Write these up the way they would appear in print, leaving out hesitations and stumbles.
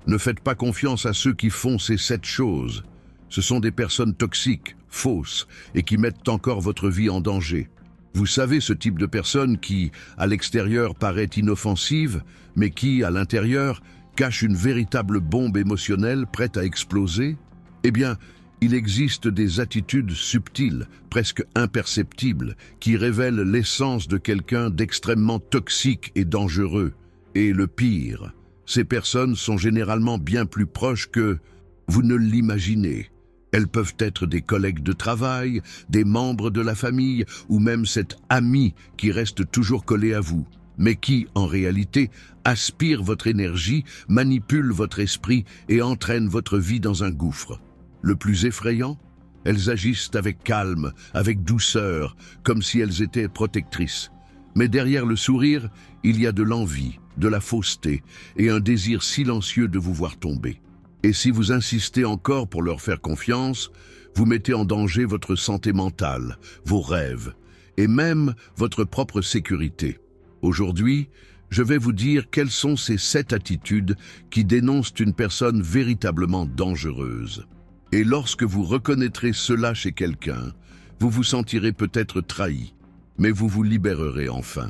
Ne faites pas confiance à ceux qui font ces 7 choses. Ce sont des personnes toxiques, fausses, et qui mettent encore votre vie en danger. Vous savez ce type de personne qui, à l'extérieur, paraît inoffensive, mais qui, à l'intérieur, cache une véritable bombe émotionnelle prête à exploser? Eh bien, il existe des attitudes subtiles, presque imperceptibles, qui révèlent l'essence de quelqu'un d'extrêmement toxique et dangereux. Et le pire, ces personnes sont généralement bien plus proches que vous ne l'imaginez. Elles peuvent être des collègues de travail, des membres de la famille, ou même cet ami qui reste toujours collé à vous, mais qui, en réalité, aspire votre énergie, manipule votre esprit et entraîne votre vie dans un gouffre. Le plus effrayant, elles agissent avec calme, avec douceur, comme si elles étaient protectrices. Mais derrière le sourire, il y a de l'envie, de la fausseté et un désir silencieux de vous voir tomber. Et si vous insistez encore pour leur faire confiance, vous mettez en danger votre santé mentale, vos rêves et même votre propre sécurité. Aujourd'hui, je vais vous dire quelles sont ces 7 attitudes qui dénoncent une personne véritablement dangereuse. Et lorsque vous reconnaîtrez cela chez quelqu'un, vous vous sentirez peut-être trahi, mais vous vous libérerez enfin.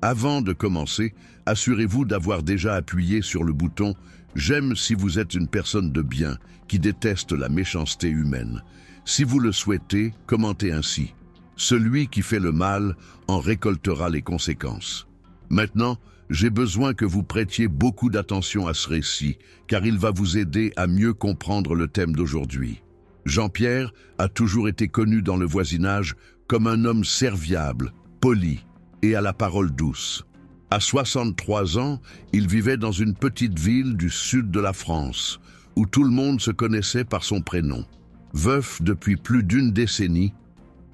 Avant de commencer, assurez-vous d'avoir déjà appuyé sur le bouton « J'aime » si vous êtes une personne de bien, qui déteste la méchanceté humaine. Si vous le souhaitez, commentez ainsi. Celui qui fait le mal en récoltera les conséquences. Maintenant, j'ai besoin que vous prêtiez beaucoup d'attention à ce récit, car il va vous aider à mieux comprendre le thème d'aujourd'hui. Jean-Pierre a toujours été connu dans le voisinage comme un homme serviable, poli et à la parole douce. À 63 ans, il vivait dans une petite ville du sud de la France, où tout le monde se connaissait par son prénom. Veuf depuis plus d'1 décennie,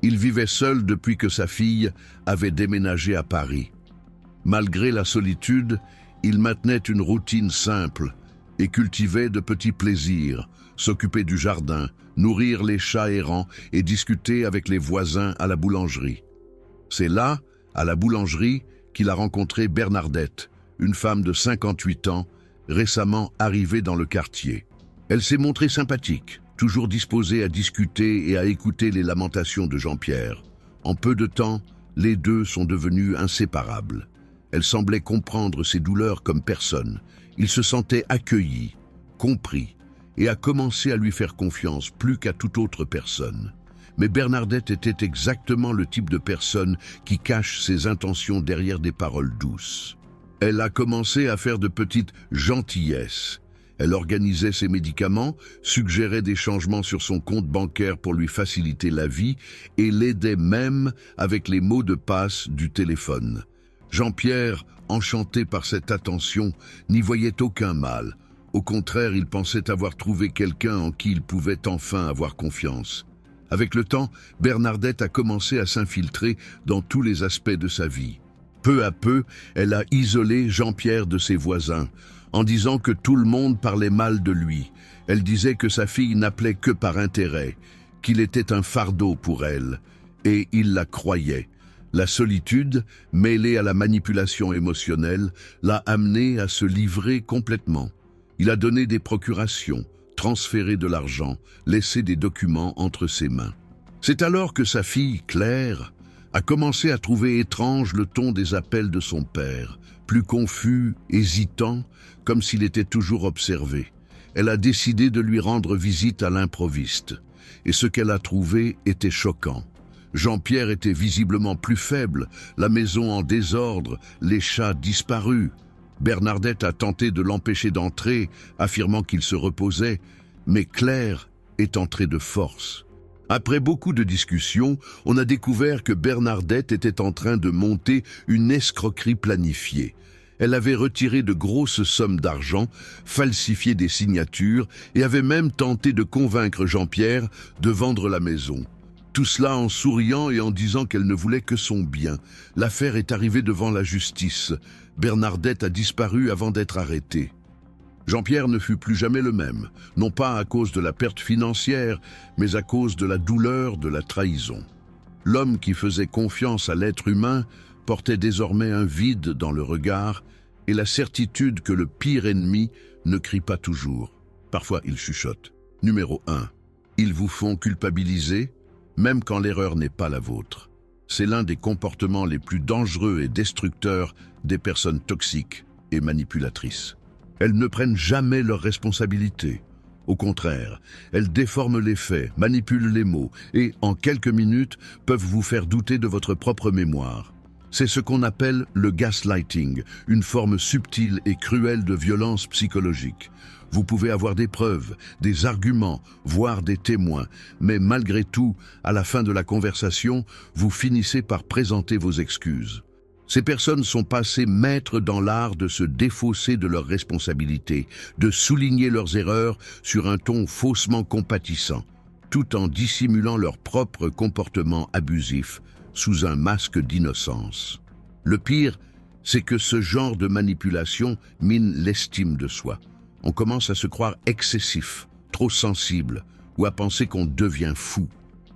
il vivait seul depuis que sa fille avait déménagé à Paris. Malgré la solitude, il maintenait une routine simple et cultivait de petits plaisirs, s'occuper du jardin, nourrir les chats errants et discuter avec les voisins à la boulangerie. C'est là, à la boulangerie, qu'il a rencontré Bernardette, une femme de 58 ans, récemment arrivée dans le quartier. Elle s'est montrée sympathique, toujours disposée à discuter et à écouter les lamentations de Jean-Pierre. En peu de temps, les deux sont devenus inséparables. Elle semblait comprendre ses douleurs comme personne. Il se sentait accueilli, compris, et a commencé à lui faire confiance plus qu'à toute autre personne. Mais Bernardette était exactement le type de personne qui cache ses intentions derrière des paroles douces. Elle a commencé à faire de petites gentillesses. Elle organisait ses médicaments, suggérait des changements sur son compte bancaire pour lui faciliter la vie et l'aidait même avec les mots de passe du téléphone. Jean-Pierre, enchanté par cette attention, n'y voyait aucun mal. Au contraire, il pensait avoir trouvé quelqu'un en qui il pouvait enfin avoir confiance. Avec le temps, Bernardette a commencé à s'infiltrer dans tous les aspects de sa vie. Peu à peu, elle a isolé Jean-Pierre de ses voisins, en disant que tout le monde parlait mal de lui. Elle disait que sa fille n'appelait que par intérêt, qu'il était un fardeau pour elle, et il la croyait. La solitude, mêlée à la manipulation émotionnelle, l'a amené à se livrer complètement. Il a donné des procurations, transféré de l'argent, laissé des documents entre ses mains. C'est alors que sa fille, Claire, a commencé à trouver étrange le ton des appels de son père, plus confus, hésitant, comme s'il était toujours observé. Elle a décidé de lui rendre visite à l'improviste, et ce qu'elle a trouvé était choquant. Jean-Pierre était visiblement plus faible, la maison en désordre, les chats disparus. Bernardette a tenté de l'empêcher d'entrer, affirmant qu'il se reposait, mais Claire est entrée de force. Après beaucoup de discussions, on a découvert que Bernardette était en train de monter une escroquerie planifiée. Elle avait retiré de grosses sommes d'argent, falsifié des signatures et avait même tenté de convaincre Jean-Pierre de vendre la maison. Tout cela en souriant et en disant qu'elle ne voulait que son bien. L'affaire est arrivée devant la justice. Bernardette a disparu avant d'être arrêtée. Jean-Pierre ne fut plus jamais le même, non pas à cause de la perte financière, mais à cause de la douleur de la trahison. L'homme qui faisait confiance à l'être humain portait désormais un vide dans le regard et la certitude que le pire ennemi ne crient pas toujours. Parfois, ils chuchotent. Numéro 1. Ils vous font culpabiliser, même quand l'erreur n'est pas la vôtre. C'est l'un des comportements les plus dangereux et destructeurs des personnes toxiques et manipulatrices. Elles ne prennent jamais leurs responsabilités. Au contraire, elles déforment les faits, manipulent les mots et, en quelques minutes, peuvent vous faire douter de votre propre mémoire. C'est ce qu'on appelle le gaslighting, une forme subtile et cruelle de violence psychologique. Vous pouvez avoir des preuves, des arguments, voire des témoins, mais malgré tout, à la fin de la conversation, vous finissez par présenter vos excuses. Ces personnes sont passées maîtres dans l'art de se défausser de leurs responsabilités, de souligner leurs erreurs sur un ton faussement compatissant, tout en dissimulant leur propre comportement abusif sous un masque d'innocence. Le pire, c'est que ce genre de manipulation mine l'estime de soi. On commence à se croire excessif, trop sensible, ou à penser qu'on devient fou.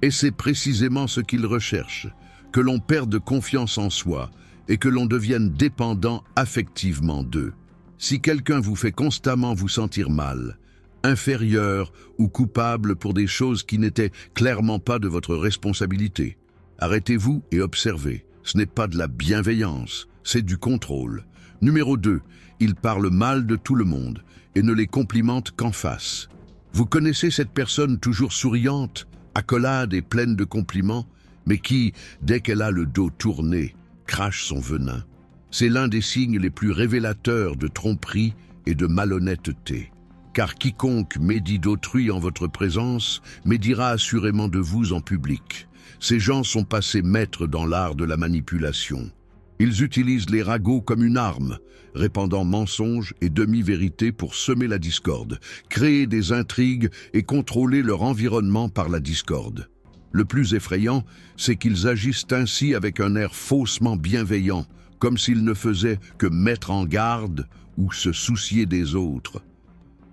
Et c'est précisément ce qu'ils recherchent, que l'on perde confiance en soi et que l'on devienne dépendant affectivement d'eux. Si quelqu'un vous fait constamment vous sentir mal, inférieur ou coupable pour des choses qui n'étaient clairement pas de votre responsabilité, arrêtez-vous et observez. Ce n'est pas de la bienveillance, c'est du contrôle. Numéro 2, ils parlent mal de tout le monde et ne les complimentent qu'en face. Vous connaissez cette personne toujours souriante, accolade et pleine de compliments, mais qui, dès qu'elle a le dos tourné, crache son venin. C'est l'un des signes les plus révélateurs de tromperie et de malhonnêteté. Car quiconque médit d'autrui en votre présence médira assurément de vous en public. Ces gens sont passés maîtres dans l'art de la manipulation. Ils utilisent les ragots comme une arme, répandant mensonges et demi-vérités pour semer la discorde, créer des intrigues et contrôler leur environnement par la discorde. Le plus effrayant, c'est qu'ils agissent ainsi avec un air faussement bienveillant, comme s'ils ne faisaient que mettre en garde ou se soucier des autres.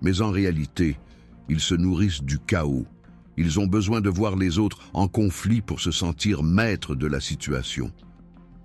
Mais en réalité, ils se nourrissent du chaos. Ils ont besoin de voir les autres en conflit pour se sentir maîtres de la situation.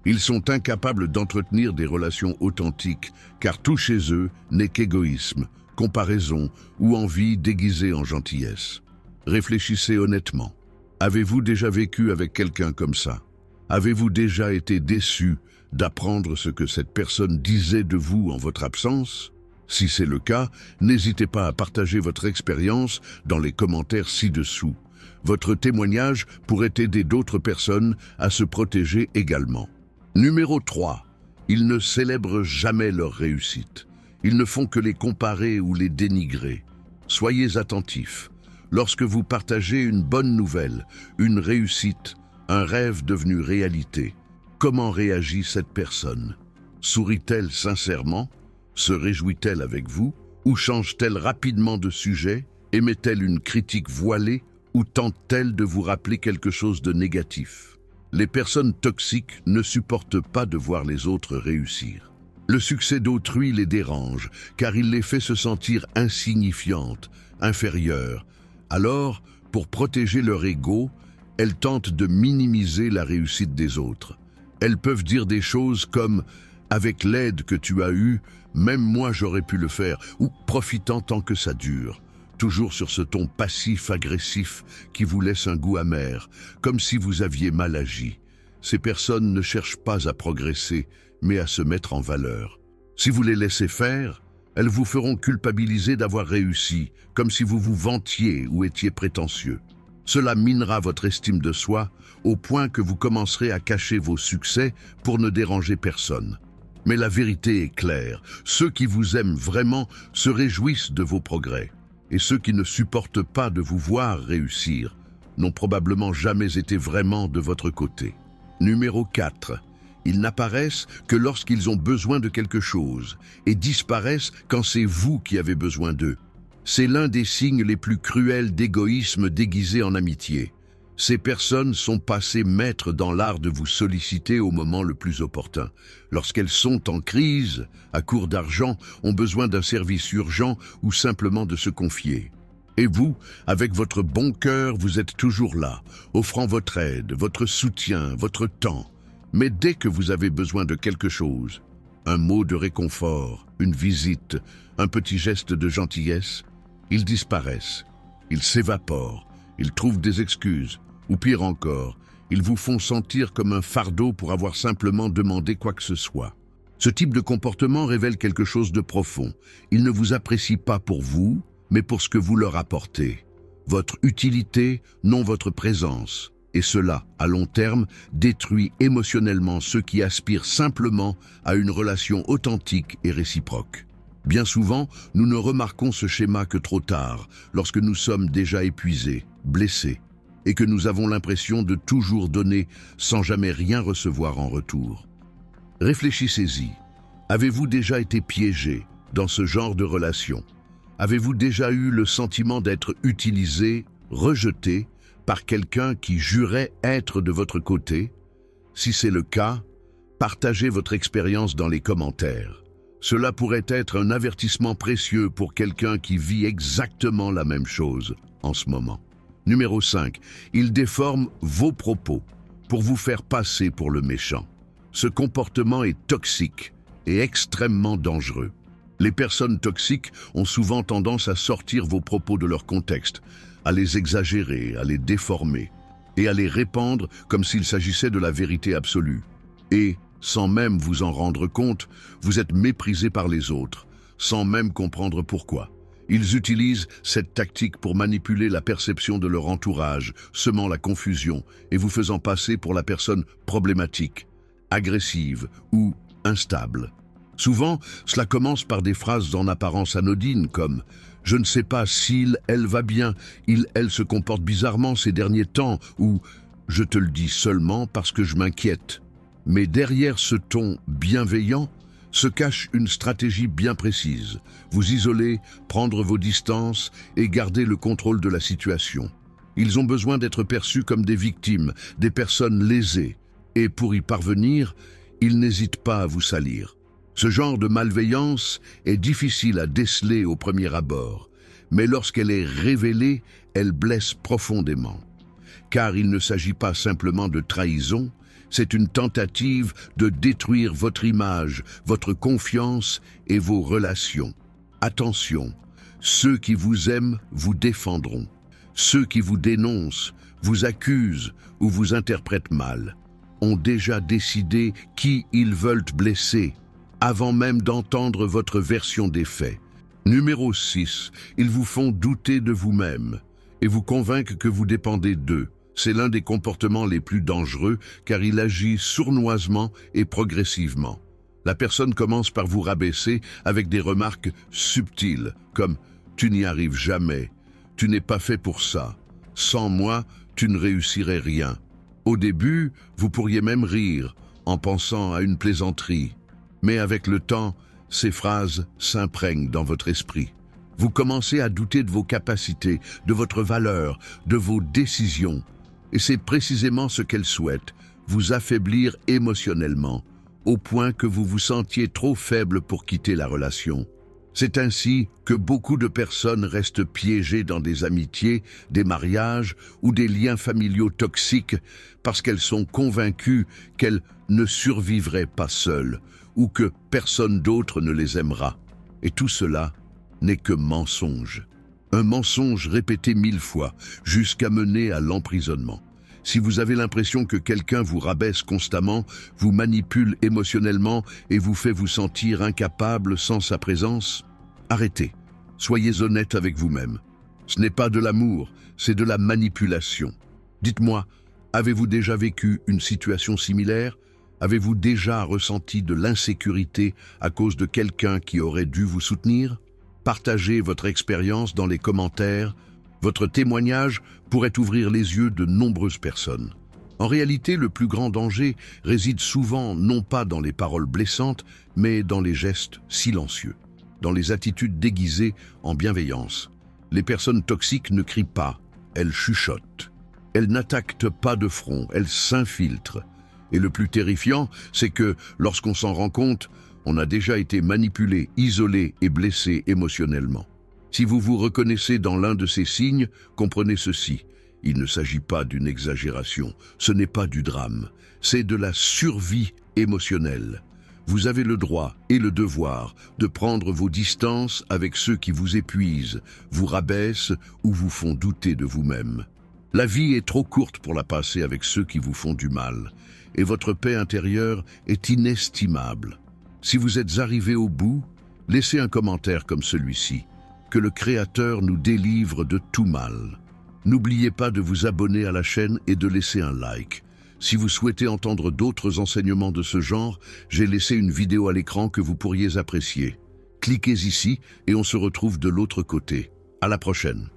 Ils sont incapables d'entretenir des relations authentiques, car tout chez eux n'est qu'égoïsme, comparaison ou envie déguisée en gentillesse. Réfléchissez honnêtement. Avez-vous déjà vécu avec quelqu'un comme ça? Avez-vous déjà été déçu d'apprendre ce que cette personne disait de vous en votre absence? Si c'est le cas, n'hésitez pas à partager votre expérience dans les commentaires ci-dessous. Votre témoignage pourrait aider d'autres personnes à se protéger également. Numéro 3. Ils ne célèbrent jamais leur réussite. Ils ne font que les comparer ou les dénigrer. Soyez attentifs. Lorsque vous partagez une bonne nouvelle, une réussite, un rêve devenu réalité, comment réagit cette personne? Sourit-elle sincèrement? Se réjouit-elle avec vous? Ou change-t-elle rapidement de sujet? Émet-elle une critique voilée? Ou tente-t-elle de vous rappeler quelque chose de négatif? Les personnes toxiques ne supportent pas de voir les autres réussir. Le succès d'autrui les dérange, car il les fait se sentir insignifiantes, inférieures. Alors, pour protéger leur ego, elles tentent de minimiser la réussite des autres. Elles peuvent dire des choses comme « avec l'aide que tu as eue, même moi j'aurais pu le faire » ou « profitant tant que ça dure ». Toujours sur ce ton passif-agressif qui vous laisse un goût amer, comme si vous aviez mal agi. Ces personnes ne cherchent pas à progresser, mais à se mettre en valeur. Si vous les laissez faire, elles vous feront culpabiliser d'avoir réussi, comme si vous vous vantiez ou étiez prétentieux. Cela minera votre estime de soi, au point que vous commencerez à cacher vos succès pour ne déranger personne. Mais la vérité est claire, ceux qui vous aiment vraiment se réjouissent de vos progrès. Et ceux qui ne supportent pas de vous voir réussir n'ont probablement jamais été vraiment de votre côté. Numéro 4. Ils n'apparaissent que lorsqu'ils ont besoin de quelque chose et disparaissent quand c'est vous qui avez besoin d'eux. C'est l'un des signes les plus cruels d'égoïsme déguisé en amitié. Ces personnes sont passées maîtres dans l'art de vous solliciter au moment le plus opportun. Lorsqu'elles sont en crise, à court d'argent, ont besoin d'un service urgent ou simplement de se confier. Et vous, avec votre bon cœur, vous êtes toujours là, offrant votre aide, votre soutien, votre temps. Mais dès que vous avez besoin de quelque chose, un mot de réconfort, une visite, un petit geste de gentillesse, ils disparaissent, ils s'évaporent, ils trouvent des excuses, ou pire encore, ils vous font sentir comme un fardeau pour avoir simplement demandé quoi que ce soit. Ce type de comportement révèle quelque chose de profond. Ils ne vous apprécient pas pour vous, mais pour ce que vous leur apportez. Votre utilité, non votre présence. Et cela, à long terme, détruit émotionnellement ceux qui aspirent simplement à une relation authentique et réciproque. Bien souvent, nous ne remarquons ce schéma que trop tard, lorsque nous sommes déjà épuisés, blessés, et que nous avons l'impression de toujours donner sans jamais rien recevoir en retour. Réfléchissez-y. Avez-vous déjà été piégé dans ce genre de relation? Avez-vous déjà eu le sentiment d'être utilisé, rejeté, par quelqu'un qui jurait être de votre côté? Si c'est le cas, partagez votre expérience dans les commentaires. Cela pourrait être un avertissement précieux pour quelqu'un qui vit exactement la même chose en ce moment. Numéro 5. Il déforme vos propos pour vous faire passer pour le méchant. Ce comportement est toxique et extrêmement dangereux. Les personnes toxiques ont souvent tendance à sortir vos propos de leur contexte, à les exagérer, à les déformer et à les répandre comme s'il s'agissait de la vérité absolue. Et, sans même vous en rendre compte, vous êtes méprisé par les autres, sans même comprendre pourquoi. Ils utilisent cette tactique pour manipuler la perception de leur entourage, semant la confusion et vous faisant passer pour la personne problématique, agressive ou instable. Souvent, cela commence par des phrases en apparence anodines comme « Je ne sais pas s'il, elle va bien, elle se comporte bizarrement ces derniers temps » ou « Je te le dis seulement parce que je m'inquiète ». Mais derrière ce ton bienveillant se cache une stratégie bien précise. Vous isoler, prendre vos distances et garder le contrôle de la situation. Ils ont besoin d'être perçus comme des victimes, des personnes lésées. Et pour y parvenir, ils n'hésitent pas à vous salir. Ce genre de malveillance est difficile à déceler au premier abord, mais lorsqu'elle est révélée, elle blesse profondément. Car il ne s'agit pas simplement de trahison, c'est une tentative de détruire votre image, votre confiance et vos relations. Attention, ceux qui vous aiment vous défendront. Ceux qui vous dénoncent, vous accusent ou vous interprètent mal, ont déjà décidé qui ils veulent blesser, avant même d'entendre votre version des faits. Numéro 6. Ils vous font douter de vous-même et vous convainquent que vous dépendez d'eux. C'est l'un des comportements les plus dangereux car il agit sournoisement et progressivement. La personne commence par vous rabaisser avec des remarques subtiles comme « tu n'y arrives jamais »,« tu n'es pas fait pour ça »,« sans moi, tu ne réussirais rien ». Au début, vous pourriez même rire en pensant à une plaisanterie. Mais avec le temps, ces phrases s'imprègnent dans votre esprit. Vous commencez à douter de vos capacités, de votre valeur, de vos décisions. Et c'est précisément ce qu'elles souhaitent, vous affaiblir émotionnellement, au point que vous vous sentiez trop faible pour quitter la relation. C'est ainsi que beaucoup de personnes restent piégées dans des amitiés, des mariages ou des liens familiaux toxiques parce qu'elles sont convaincues qu'elles ne survivraient pas seules ou que personne d'autre ne les aimera. Et tout cela n'est que mensonge. Un mensonge répété 1000 fois jusqu'à mener à l'emprisonnement. Si vous avez l'impression que quelqu'un vous rabaisse constamment, vous manipule émotionnellement et vous fait vous sentir incapable sans sa présence, arrêtez. Soyez honnête avec vous-même. Ce n'est pas de l'amour, c'est de la manipulation. Dites-moi, avez-vous déjà vécu une situation similaire? Avez-vous déjà ressenti de l'insécurité à cause de quelqu'un qui aurait dû vous soutenir? Partagez votre expérience dans les commentaires. Votre témoignage pourrait ouvrir les yeux de nombreuses personnes. En réalité, le plus grand danger réside souvent non pas dans les paroles blessantes, mais dans les gestes silencieux, dans les attitudes déguisées en bienveillance. Les personnes toxiques ne crient pas, elles chuchotent. Elles n'attaquent pas de front, elles s'infiltrent. Et le plus terrifiant, c'est que, lorsqu'on s'en rend compte, on a déjà été manipulé, isolé et blessé émotionnellement. Si vous vous reconnaissez dans l'un de ces signes, comprenez ceci. Il ne s'agit pas d'une exagération, ce n'est pas du drame, c'est de la survie émotionnelle. Vous avez le droit et le devoir de prendre vos distances avec ceux qui vous épuisent, vous rabaissent ou vous font douter de vous-même. La vie est trop courte pour la passer avec ceux qui vous font du mal, et votre paix intérieure est inestimable. Si vous êtes arrivé au bout, laissez un commentaire comme celui-ci. Que le Créateur nous délivre de tout mal. N'oubliez pas de vous abonner à la chaîne et de laisser un like. Si vous souhaitez entendre d'autres enseignements de ce genre, j'ai laissé une vidéo à l'écran que vous pourriez apprécier. Cliquez ici et on se retrouve de l'autre côté. À la prochaine.